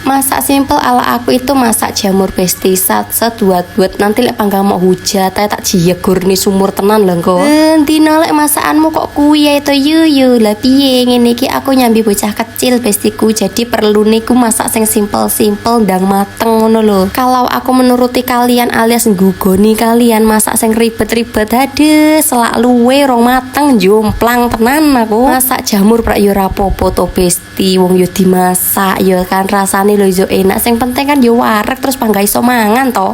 Masak simple ala aku itu masak jamur besti set buat nanti lek panggang mau hujat tak jiyegur nih sumur tenan lho kok. Dino lek masakanmu kok kuwi ya itu yuyu lah piye ngene iki aku nyambi bocah kecil bestiku jadi perlu niku masak sing simple ndang mateng ngono lho. Kalau aku menuruti kalian alias nggugoni kalian masak sing ribet-ribet aduh selak luwe rong mateng jomplang tenan aku. Masak jamur prak yo rapopo to besti wong yo dimasak yo kan rasane lho yo enak sing penting kan yo wareg terus pangga iso mangan to.